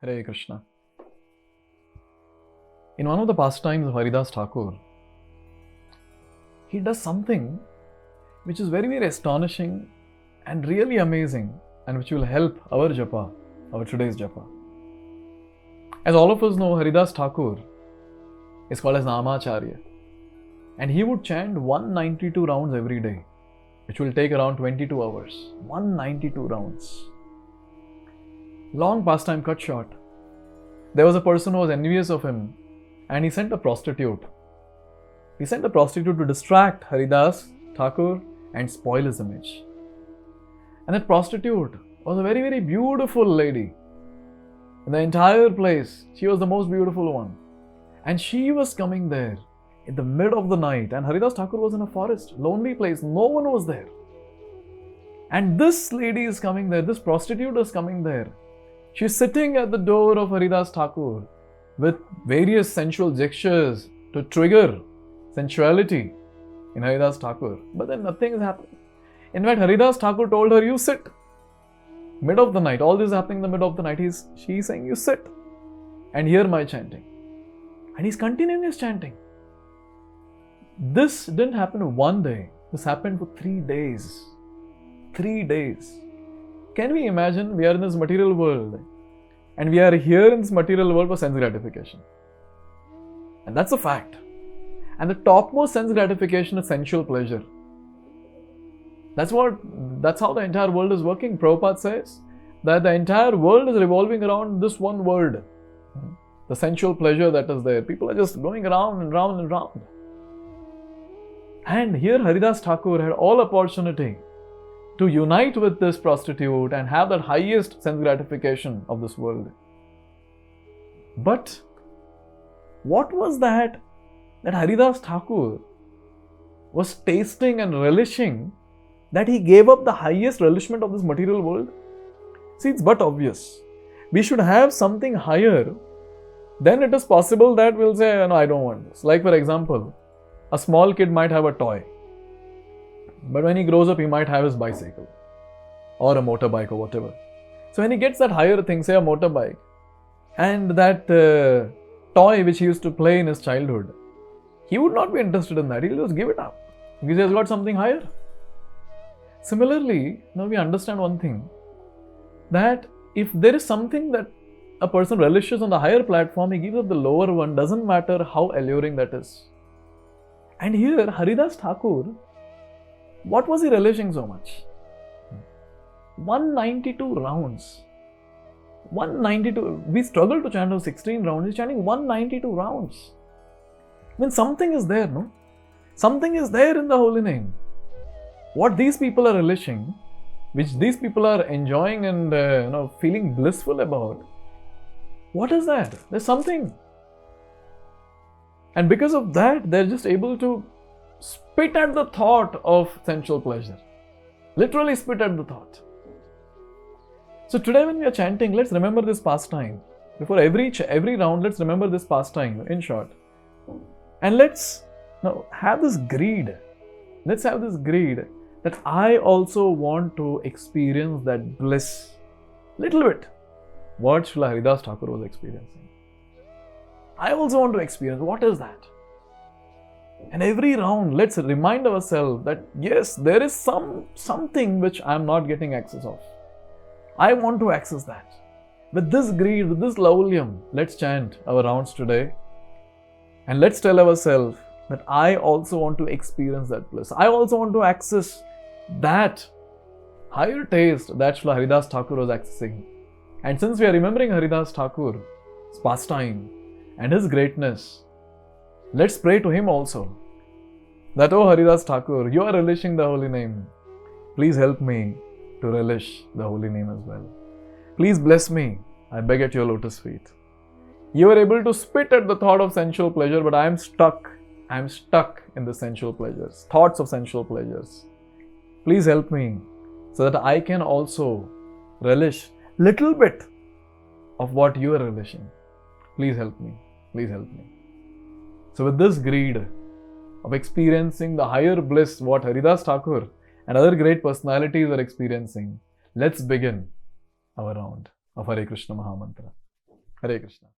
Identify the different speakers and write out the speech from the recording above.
Speaker 1: Hare Kṛṣṇa. In one of the pastimes of Haridas Thakur, he does something which is very, very astonishing and really amazing, and which will help our japa, our today's japa. As all of us know, Haridas Thakur is called as Nāmācārya, and he would chant 192 rounds every day, which will take around 22 hours. 192 rounds. Long pastime cut short. There was a person who was envious of him, and he sent a prostitute. He sent a prostitute to distract Haridas Thakur and spoil his image. And that prostitute was a very, very beautiful lady. In the entire place, she was the most beautiful one. And she was coming there in the mid of the night, and Haridas Thakur was in a forest, lonely place, no one was there. And this lady is coming there, this prostitute is coming there. She's sitting at the door of Haridas Thakur with various sensual gestures to trigger sensuality in Haridas Thakur. But then nothing is happening. In fact, Haridas Thakur told her, "You sit." Mid of the night, all this is happening in the mid of the night. She's saying, "You sit and hear my chanting." And he's continuing his chanting. This didn't happen one day. This happened for 3 days. 3 days. Can we imagine we are in this material world and we are here in this material world for sense gratification? And that's a fact. And the topmost sense gratification is sensual pleasure. That's how the entire world is working. Prabhupada says that the entire world is revolving around this one word. The sensual pleasure that is there. People are just going around and round and round. And here Haridas Thakur had all opportunity to unite with this prostitute and have that highest sense gratification of this world. But what was that Haridas Thakur was tasting and relishing, that he gave up the highest relishment of this material world? See, it's but obvious. We should have something higher. Then it is possible that we'll say, "No, I don't want this." Like, for example, a small kid might have a toy, but when he grows up, he might have his bicycle or a motorbike or whatever. So when he gets that higher thing, say a motorbike, and that toy which he used to play in his childhood, he would not be interested in that. He'll just give it up because he has got something higher. Similarly, now we understand one thing, that if there is something that a person relishes on the higher platform, he gives up the lower one, doesn't matter how alluring that is. And here, Haridas Thakur, what was he relishing so much? 192 rounds. 192. We struggle to chant 16 rounds. He's chanting 192 rounds. I mean, something is there, no? Something is there in the holy name. What these people are relishing, which these people are enjoying and feeling blissful about, what is that? There's something. And because of that, they're just able to spit at the thought of sensual pleasure. Literally spit at the thought. So today when we are chanting, let's remember this pastime. Before every round, let's remember this pastime in short. And let's have this greed. Let's have this greed that I also want to experience that bliss. Little bit. What Srila Haridas Thakur was experiencing. I also want to experience. What is that? And every round, let's remind ourselves that yes, there is something which I am not getting access of. I want to access that. With this greed, with this laulyam, let's chant our rounds today. And let's tell ourselves that I also want to experience that bliss. I also want to access that higher taste that Srila Haridas Thakur was accessing. And since we are remembering Haridas Thakur's pastime and his greatness, let's pray to him also that, "Oh Haridas Thakur, you are relishing the holy name. Please help me to relish the holy name as well. Please bless me, I beg at your lotus feet. You are able to spit at the thought of sensual pleasure, but I am stuck. I am stuck in the sensual pleasures, thoughts of sensual pleasures. Please help me so that I can also relish little bit of what you are relishing. Please help me. Please help me." So with this greed of experiencing the higher bliss what Haridas Thakur and other great personalities are experiencing, let's begin our round of Hare Kṛṣṇa Mahamantra. Hare Krishna.